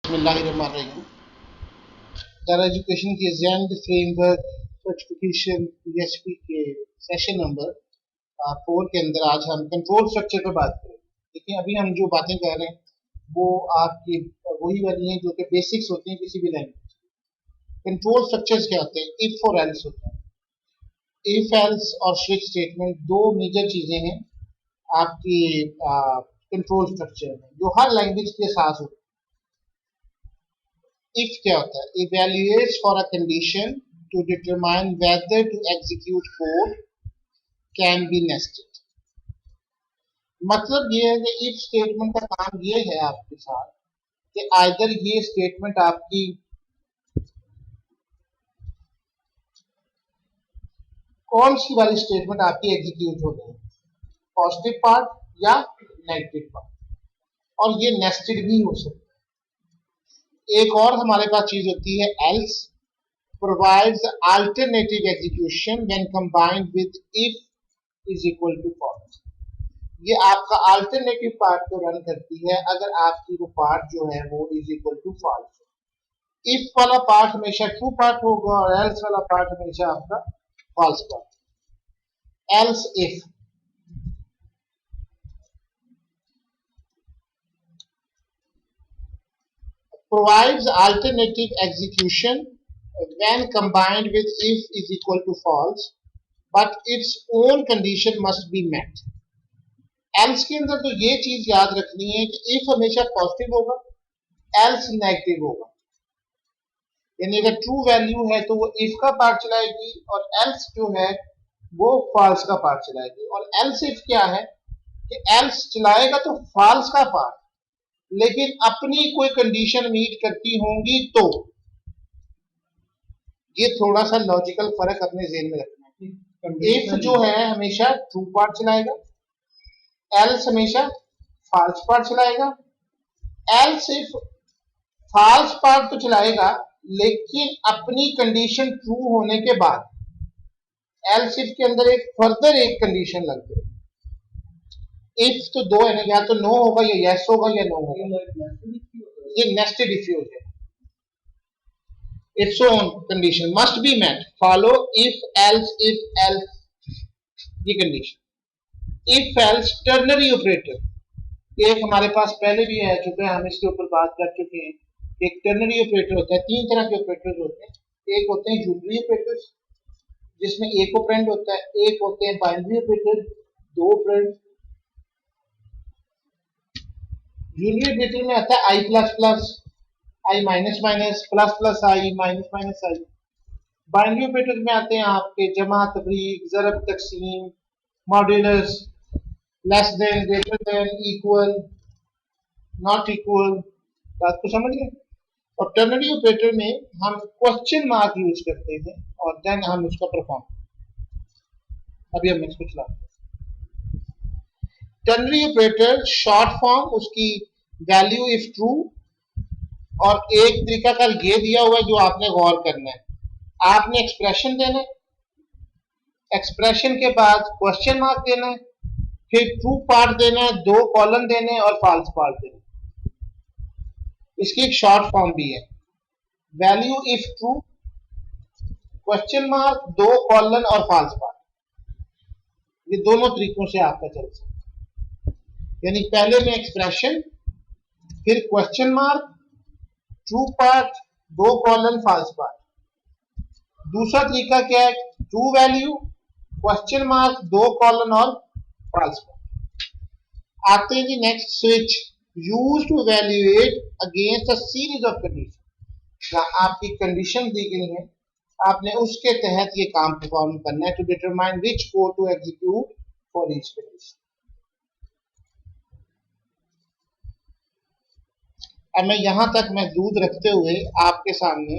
बिस्मिल्लाहिर्रहमानिर्रहीम। दर एजुकेशन की Jain framework certification PHP के सेशन नंबर 4 के अंदर आज हम कंट्रोल स्ट्रक्चर पर बात करेंगे। देखिए, अभी हम जो बातें कर रहे हैं वो आपकी वही वाली हैं जो कि बेसिक्स होती हैं किसी भी लैंग्वेज। कंट्रोल स्ट्रक्चर्स क्या होते हैं? इफ और एल्स होते हैं। इफ एल्स और स्विच स्टेटमेंट दो मेजर चीजें हैं आपकी कंट्रोल स्ट्रक्चर में जो हर लैंग्वेज के साथ होती है। if क्या होता है? evaluates for a condition to determine whether to execute code can be nested। मतलब ये है कि if स्टेटमेंट का काम ये है आपके साथ कि आइदर ये स्टेटमेंट आपकी कौन सी वाली स्टेटमेंट आपकी एग्जीक्यूट हो रही है, पॉजिटिव पार्ट या नेगेटिव पार्ट, और ये नेस्टेड भी हो सकता है। एक और हमारे पास चीज होती है else, provides alternative execution when combined with if is equal to false। ये आपका अल्टरनेटिव पार्ट को रन करती है अगर आपकी वो पार्ट जो है वो is equal to false. If वाला पार्ट हमेशा ट्रू पार्ट होगा और एल्स वाला पार्ट हमेशा आपका false part. Else if provides alternative execution when combined with if is equal to false, but its own condition must be met। Else के अंदर तो ये चीज याद रखनी है कि इफ हमेशा पॉजिटिव होगा, एल्स नेगेटिव होगा। यानी अगर ट्रू वैल्यू है तो वो इफ का पार्ट चलाएगी और एल्स जो है वो फॉल्स का पार्ट चलाएगी। और एल्स इफ क्या है कि एल्स चलाएगा तो फॉल्स का पार्ट, लेकिन अपनी कोई कंडीशन मीट करती होंगी तो। ये थोड़ा सा लॉजिकल फर्क अपने ज़हन में रखना है। इफ जो है हमेशा ट्रू पार्ट चलाएगा, एल्स हमेशा फॉल्स पार्ट चलाएगा। एल्स इफ फॉल्स पार्ट तो चलाएगा लेकिन अपनी कंडीशन ट्रू होने के बाद। एल्स इफ के अंदर एक फर्दर एक कंडीशन लग गई। इफ तो दो है ना, या तो नो होगा या यस होगा या नो होगा। ये नेस्टेड इफ हो जाए। its own condition must be met, follow if else ये condition. if else ternary operator एक हमारे पास पहले भी आ चुका है, हम इसके ऊपर बात कर चुके हैं। एक टर्नरी ऑपरेटर होता है, तीन तरह के ऑपरेटर्स होते हैं। एक होते हैं यूनरी ऑपरेटर्स जिसमें एक ऑपरेंड होता है, एक होते हैं बाइनरी ऑपरेटर दो ऑपरेंड। यूनरी ऑपरेटर में आता है आई प्लस प्लस, आई माइनस माइनस, प्लस प्लस आई, माइनस माइनस आई। बाइनरी ऑपरेटर में आते हैं आपके जमा, तफरीक, ज़रब, तकसीम, modulus, less than, greater than, equal, not equal. बात को समझ गए? और टर्नरी ऑपरेटर में हम क्वेश्चन मार्क यूज करते हैं और देन हम उसका परफॉर्म। अभी हम इसको चलाते हैं। टर्नरी ऑपरेटर शॉर्ट फॉर्म उसकी वैल्यू इफ ट्रू, और एक तरीका का ये दिया हुआ है जो आपने गौर करना है। आपने एक्सप्रेशन देना है, एक्सप्रेशन के बाद क्वेश्चन मार्क देना है, फिर ट्रू पार्ट देना है, दो कॉलम देने हैं और फॉल्स पार्ट देना है। इसकी एक शॉर्ट फॉर्म भी है, value if true, question mark, दो कॉलम और फॉल्स पार्ट। ये दोनों तरीकों से आपका चल सकता है। यानी पहले में एक्सप्रेशन, फिर क्वेश्चन मार्क, ट्रू पार्ट, दो कॉलम, फॉल्स पार्ट। दूसरा तरीका क्या है? ट्रू वैल्यू, क्वेश्चन मार्क, दो कॉलम और फॉल्स पार्ट। आते हैं जी next, switch use to evaluate against a series of condition. आपकी कंडीशन दी गई है, आपने उसके तहत ये काम परफॉर्म करना है, to determine which code to execute for each condition. अब मैं यहां तक महदूद रखते हुए आपके सामने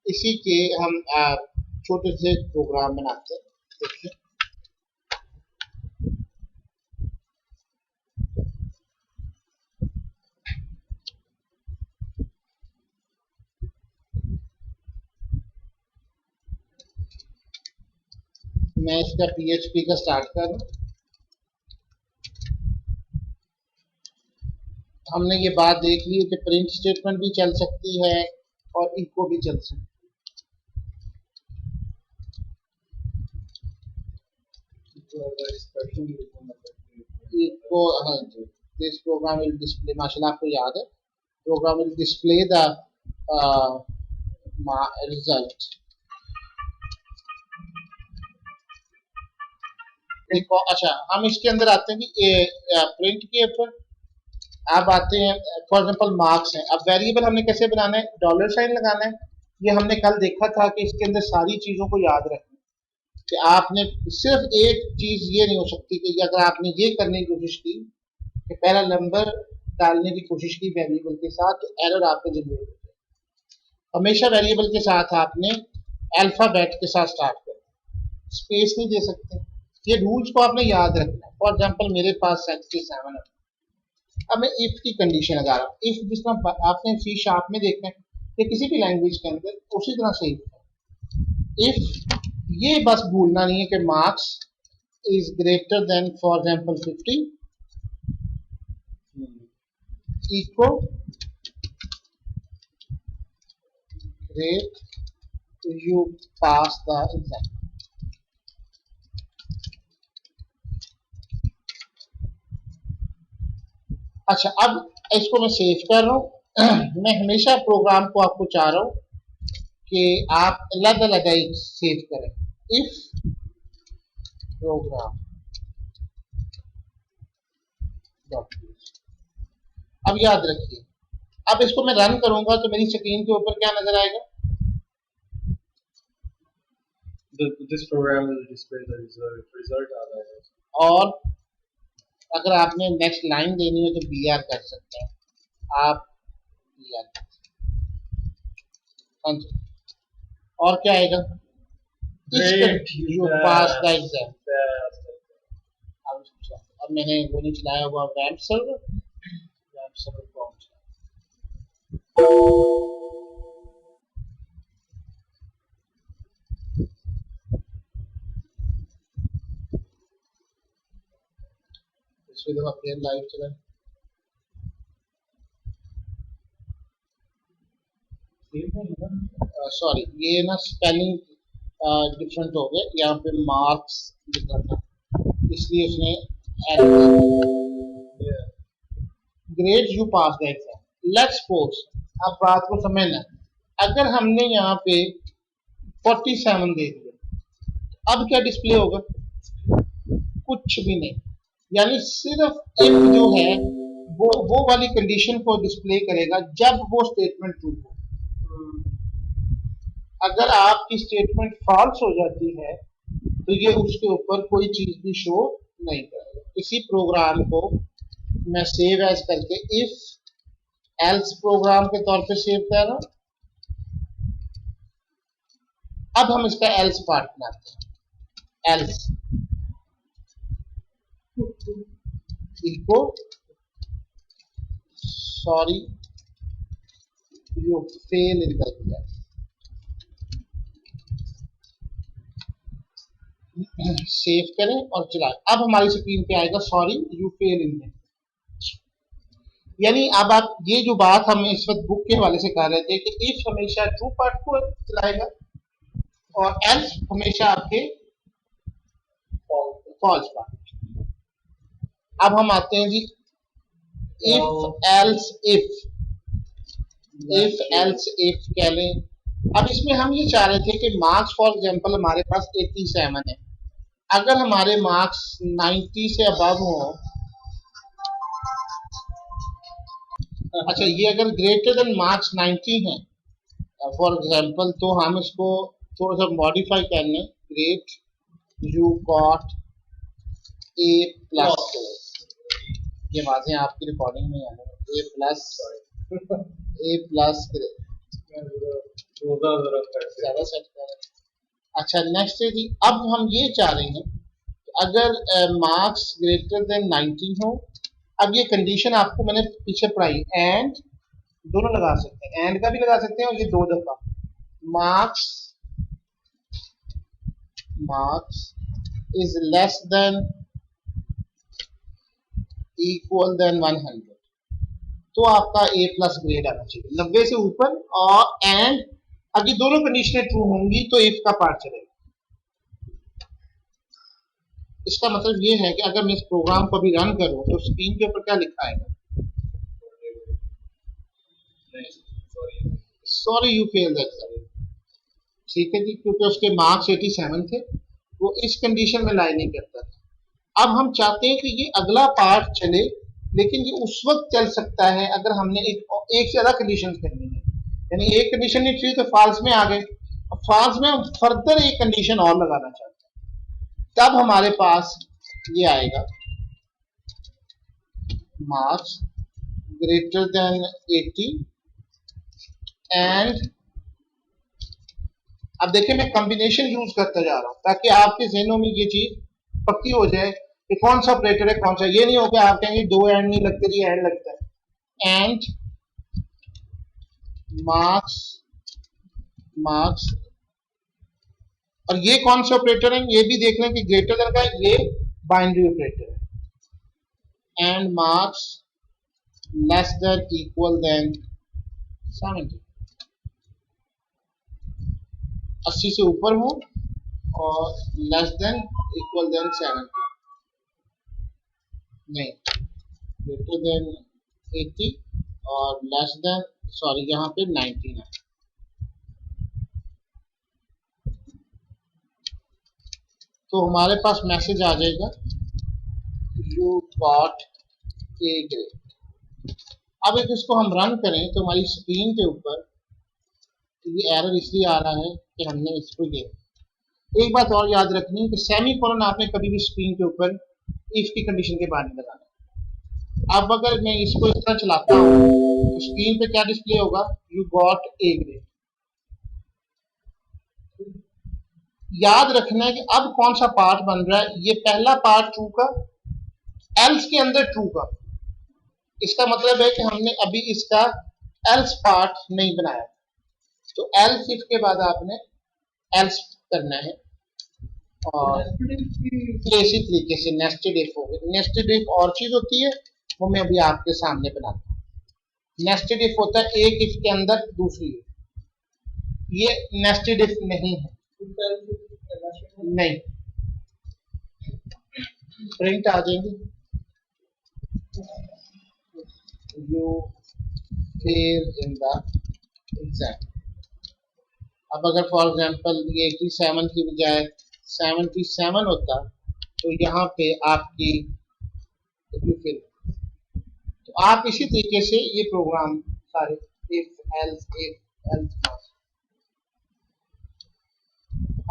इसी के हम छोटे से प्रोग्राम बनाते हैं। देखिए, मैं इसका PHP का स्टार्ट करूं। हमने ये बात देख ली है कि प्रिंट स्टेटमेंट भी चल सकती है और इको भी चल सकती है। इको, हाँ जी, दिस प्रोग्राम विल डिस्प्ले, माशाल्लाह आपको याद है, program will display the result. अच्छा, हम इसके अंदर आते हैं कि प्रिंट के ऊपर अब आते हैं। फॉर एग्जांपल मार्क्स हैं, अब वेरिएबल हमने कैसे बनाना है, डॉलर साइन लगाना है। ये हमने कल देखा था कि इसके अंदर सारी चीजों को याद रखना कि आपने सिर्फ एक चीज ये नहीं हो सकती कि अगर आपने ये करने की कोशिश की कि पहला नंबर डालने की कोशिश की वेरिएबल के साथ, तो एरर आपको जनरेट हो जाए। हमेशा वेरिएबल के साथ आपने अल्फाबेट के साथ स्टार्ट करना, स्पेस नहीं दे सकते। ये रूल्स को आपने याद रखना है। फॉर एग्जांपल मेरे पास 67 है, अब मैं इफ की कंडीशन लगा रहा हूँ। इफ जिस तरह आपने सी शार्प में देखा है कि किसी भी लैंग्वेज के अंदर उसी तरह से इफ, ये बस भूलना नहीं है कि marks is greater than for example 50 echo great you pass the exam. अच्छा, अब इसको मैं सेव कर रहा हूँ। मैं हमेशा प्रोग्राम को आपको चाह रहा हूँ कि आप अलग अलग सेव करें। इफ प्रोग्राम, अब याद रखिए, अब इसको मैं रन करूंगा तो मेरी स्क्रीन के ऊपर क्या नजर आएगा? This program will display the result आ रहा है। और अगर आपने नेक्स्ट लाइन देनी हो तो BR कर सकते हैं आप, BR कर सकते हैं। हाँ जी, और क्या आएगा? You pass the exam. अब मैंने वो नहीं चलाया हुआ वेब सर्वर, कौन सा? इसमें देखो अपडेट लाइव चला, सॉरी ये ना स्पेलिंग डिफरेंट हो गया, यहाँ पे मार्क्स लिखा था इसलिए उसने grade you pass the exam. Let's suppose, अब बात को समझना, अगर हमने यहाँ पे 47 दे दिया, अब क्या डिस्प्ले होगा? कुछ भी नहीं, यानी सिर्फ इफ जो है वो वाली कंडीशन को डिस्प्ले करेगा जब वो स्टेटमेंट ट्रू हो। अगर आपकी स्टेटमेंट फॉल्स हो जाती है तो ये उसके ऊपर कोई चीज भी शो नहीं करेगा। इसी प्रोग्राम को मैं सेव एज करके इफ एल्स प्रोग्राम के तौर पे सेव कर रहा हूं। अब हम इसका एल्स पार्ट बनाते हैं। Else echo sorry you fail in the exam. सेव करें और चलाएं। अब हमारी स्क्रीन पे आएगा sorry you fail in the, यानी अब आप ये जो बात हम इस वक्त बुक के हवाले से कर रहे थे कि इफ हमेशा ट्रू पार्ट को चलाएगा और एल्स हमेशा आपके फॉल्स पार्ट। अब हम आते हैं जी if else if else if कह लें। अब इसमें हम ये चाह रहे थे कि मार्क्स फॉर एग्जांपल हमारे पास 87 है, अगर हमारे मार्क्स 90 से अबव हो, अच्छा ये अगर ग्रेटर देन मार्क्स 90 है फॉर एग्जांपल, तो हम इसको थोड़ा सा मॉडिफाई कर लें, great you got a plus, ये बातें आपकी रिकॉर्डिंग में आने, ए प्लस ज्यादा सेट कर। अच्छा नेक्स्ट है जी, अब हम ये चाह रहे हैं कि अगर मार्क्स ग्रेटर देन 90 हो, अब ये कंडीशन आपको मैंने पीछे पढ़ाई, एंड दोनों लगा सकते हैं, एंड का भी लगा सकते हैं और ये 2 दफा marks is less than equal than 100, तो आपका ए प्लस ग्रेड आना चाहिए 90 से ऊपर। और एंड अगर दोनों कंडीशनें ट्रू होंगी तो इफ का पार्ट चलेगा। इसका मतलब ये है कि अगर मैं इस प्रोग्राम को भी रन करूं तो स्क्रीन के ऊपर क्या लिखा आएगा? Sorry you fail the exam. ठीक है जी, क्योंकि उसके मार्क्स 87 थे, वो इस कंडीशन में लाई नहीं करता था। अब हम चाहते हैं कि ये अगला पार्ट चले, लेकिन ये उस वक्त चल सकता है अगर हमने एक से ज्यादा कंडीशन करनी है। यानी एक कंडीशन नहीं थी तो फॉल्स में आ गए, अब फॉल्स में हम फर्दर एक कंडीशन और लगाना चाहते हैं, तब हमारे पास ये आएगा मार्क्स ग्रेटर देन 80 एंड। अब देखिए मैं कॉम्बिनेशन यूज करता जा रहा हूं ताकि आपके जहनों में ये चीज पक्की हो जाए कि कौन सा ऑपरेटर है कौन सा। ये नहीं हो कि आप कहेंगे दो एंड नहीं लगते, जी एंड लगता है। एंड मार्क्स मार्क्स और ये कौन से ऑपरेटर हैं ये भी देख लें कि ग्रेटर देन का ये बाइनरी ऑपरेटर है। And marks less than equal than 70, 80 से ऊपर हो और लेस देन इक्वल देन 70, नहीं ग्रेटर देन 80 और लेस देन, सॉरी यहाँ पे 90 है। तो हमारे पास मैसेज आ जाएगा यू गॉट ए ग्रेड। अब एक इसको हम रन करें तो हमारी स्क्रीन के ऊपर ये एरर इसलिए आ रहा है कि हमने इसको ये। एक बात और याद रखनी है कि सेमी कोलन आपने कभी भी स्क्रीन के ऊपर इफ की कंडीशन के बाद नहीं लगाना। अब अगर मैं इसको इस तरह चलाता हूँ तो स्क्रीन पे क्या डिस्प्ले होगा? You got A grade. याद रखना है कि अब कौन सा पार्ट बन रहा है, ये पहला पार्ट ट्रू का, एल्स के अंदर ट्रू का। इसका मतलब है कि हमने अभी इसका एल्स पार्ट नहीं बनाया, तो एल्स इफ के बाद आपने एल्स करना है। और इसी तरीके से नेस्टेड इफ होगा। नेस्टेड इफ और चीज होती है, वो मैं अभी आपके सामने बनाता हूँ। नेस्टेड इफ होता है एक इफ के अंदर दूसरी इफ, ये नेस्टेड इफ नहीं है। नहीं, प्रिंट आ जाएंगे you fail in the exam. अब अगर फॉर एग्जांपल ये 87 की बजाय 77 होता तो यहाँ पे आपकी फिल। तो आप इसी तरीके से ये प्रोग्राम सारे इफ एल्स।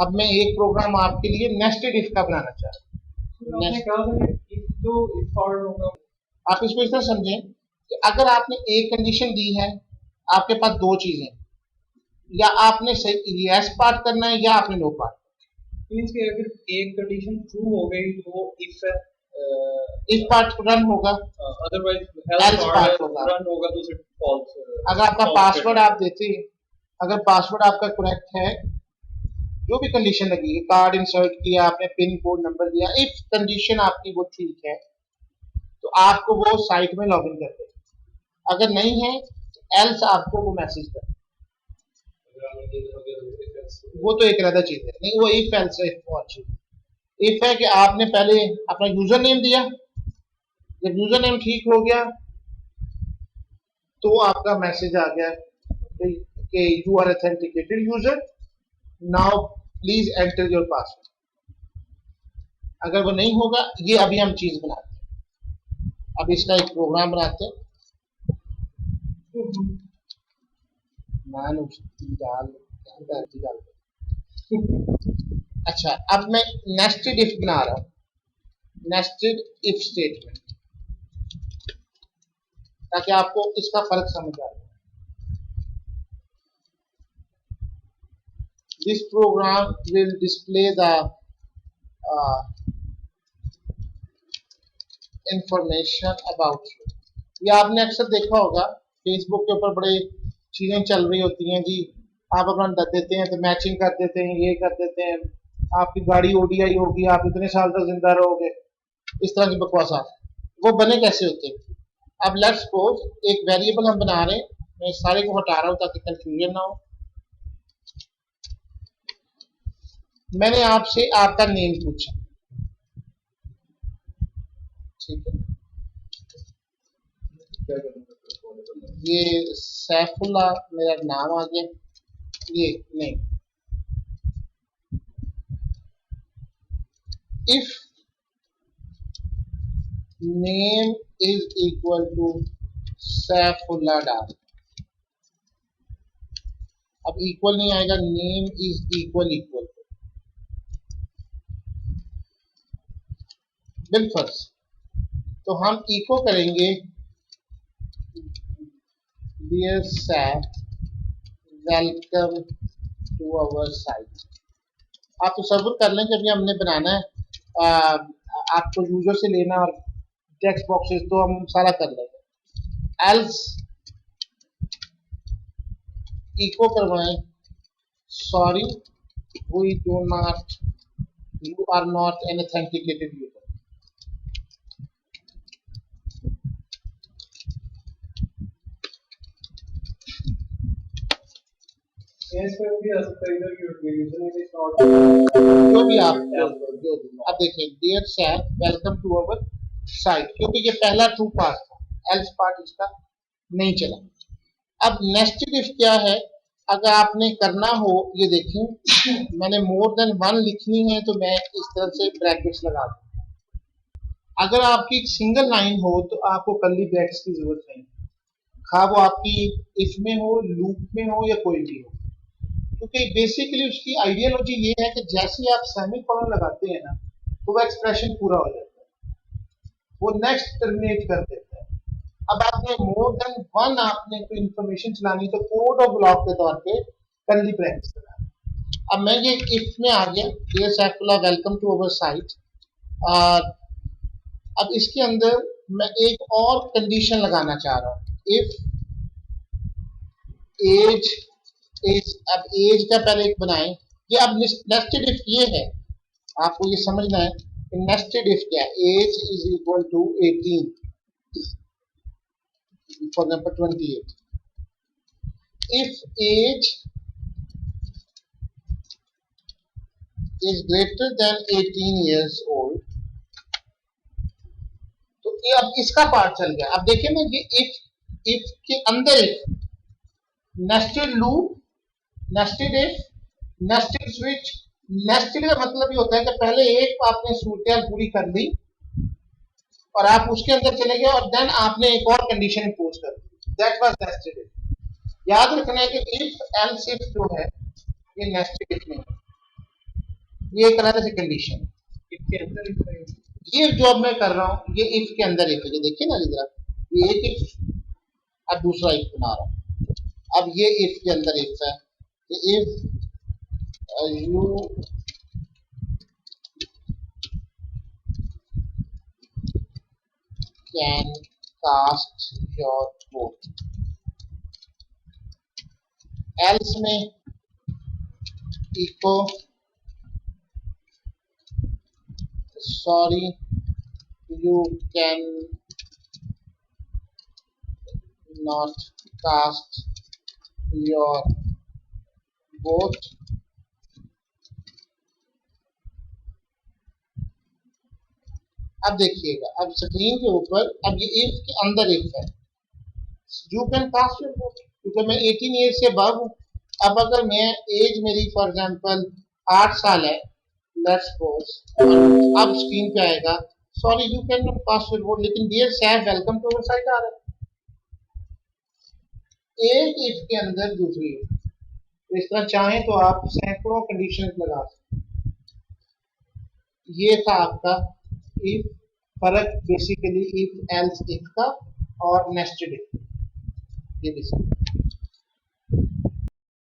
अब मैं एक प्रोग्राम आपके लिए नेस्टेड इफ का बनाना चाह रहा हूँ। आप इसको इस तरह समझें कि अगर आपने एक कंडीशन दी है, आपके पास दो चीजें, या आपने सही यस पार्ट करना है या आपने नो पार्ट। मींस कि अगर एक कंडीशन ट्रू हो गई तो इफ पार्ट रन होगा, अदरवाइज एल्स पार्ट होगा, रन होगा तो सिर्फ फॉल्स। अगर आपका पासवर्ड आप देते हैं, अगर पासवर्ड आपका करेक्ट है, जो भी कंडीशन लगी है, कार्ड इंसर्ट किया आपने, पिन कोड नंबर दिया, इफ कंडीशन आपकी वो ठीक है तो आपको वो साइट में लॉगिन कर दे। अगर नहीं है तो एल्स आपको वो मैसेज कर, वो तो एक अलग चीज है। नहीं, वो इफ एल्स है। और चीज इफ है कि आपने पहले अपना यूजर नेम दिया, जब यूजर नेम ठीक हो गया तो आपका मैसेज आ गया कि you are authenticated user, now please enter your password. अगर वो नहीं होगा, ये अभी हम चीज बनाते हैं। अब इसका एक प्रोग्राम बनाते हैं। अच्छा, अब मैं नेस्टेड इफ बना रहा हूं, नेस्टेड इफ स्टेटमेंट, ताकि आपको इसका फर्क समझ आ जाए। This program will display the information about you। ये आपने अक्सर देखा होगा फेसबुक के ऊपर बड़े चीजें चल रही होती हैं जी, आप अपना देते हैं तो मैचिंग कर देते हैं, ये कर देते हैं, आपकी गाड़ी ओडीआई होगी, आप इतने साल तक जिंदा रहोगे, इस तरह की बकवास। वो बने कैसे होते हैं? अब लेट्स सपोज एक वेरिएबल हम बना रहे हैं, मैं इस सारे को हटा रहा हूं ताकि कंफ्यूजन ना हो। मैंने आपसे आपका नेम पूछा, ठीक है, क्या करूँगा? ये सैफुल्ला मेरा नाम आ गया, ये नहीं, if name is equal to Saifullah डाल, अब इक्वल नहीं आएगा, नेम इज इक्वल इक्वल बिलफर्स, तो हम इको करेंगे dear Saif welcome to our site. आप तसव्वुर कर लें कि अभी हमने बनाना है, आपको यूजर से लेना और टेक्स्ट बॉक्सेस तो हम सारा कर लेंगे। एल्स इको करवाएं sorry we do not, you are not an authenticated user. इसमें भी आ सकता है इधर यूजरनेम इज नॉट, जो भी आप जो भी अब देखिए dear Saif welcome to our site, क्योंकि ये पहला ट्रू पार्ट था, एल्स पार्ट इसका नहीं चला। अब नेस्टेड इफ क्या है, अगर आपने करना हो, ये देखें मैंने मोर देन वन लिखनी है तो मैं इस तरह से ब्रैकेट्स लगा दूं। अगर आपकी सिंगल लाइन हो तो आपको कर्ली ब्रैकेट्स की जरूरत नहीं, खा वो आपकी इफ में हो, लूप में हो या कोई भी हो, क्योंकि बेसिकली उसकी आइडियोलॉजी ये है कि जैसे ही आप सेमीकोलन लगाते हैं ना तो वो एक्सप्रेशन पूरा हो जाता है, वो नेक्स्ट टर्मिनेट कर देता है। अब आपने मोर देन वन आपने कोई इंफॉर्मेशन चलानी तो कोड और ब्लॉक के तौर पे कर्ली ब्रैकेट्स लगाना। अब मैं ये इफ में आ गया dear Saifullah welcome to our site, और अब इसके अंदर मैं एक और कंडीशन लगाना चाह रहा हूँ, इफ एज एज, अब एज का पहले एक बनाएं, ये अब नेस्टेड इफ ये है, आपको ये समझना है कि नेस्टेड इफ क्या है। Age is equal to 18 for example 28, if age is greater than 18 years old, तो ये अब इसका पार्ट चल गया। अब देखिए ना ये इफ के अंदर if, nested loop, nested if, nested switch. Nested का मतलब ये होता है कि पहले एक आपने सूरत पूरी कर ली और आप उसके अंदर चले गए और देन आपने एक और कंडीशन इंपोज कर दी, दैट वाज नेस्टेड इफ। याद रखना है कि इफ एल्स इफ जो है ये नेस्टेड इफ नहीं, ये एक तरह से कंडीशन, इसके अंदर ये जो अब मैं कर रहा हूँ ये इफ के अंदर इफ है, ये देखिए ना इधर, ये एक इफ अब दूसरा इफ बना रहा हूँ, अब ये इफ के अंदर इफ है, if you can cast your vote, else में echo sorry you can not cast your vote, अब देखिएगा अब स्क्रीन के ऊपर अब ये इफ के अंदर इफ है, you can cast your vote, क्योंकि मैं 18 ईयर से अबव हूँ। अब अगर मैं एज मेरी फॉर एग्जांपल 8 साल है, लेट्स सपोज, अब स्क्रीन पे आएगा sorry you can not cast your vote, लेकिन dear Saif welcome to our site आ रहा है। एक इफ के अंदर दूसरी इफ, तो इस तरह चाहें तो आप सैकड़ों कंडीशन लगा सकते। ये था आपका इफ, फर्क बेसिकली इफ एल्स इफ का और नेस्टेड इफ, ये बेसिकली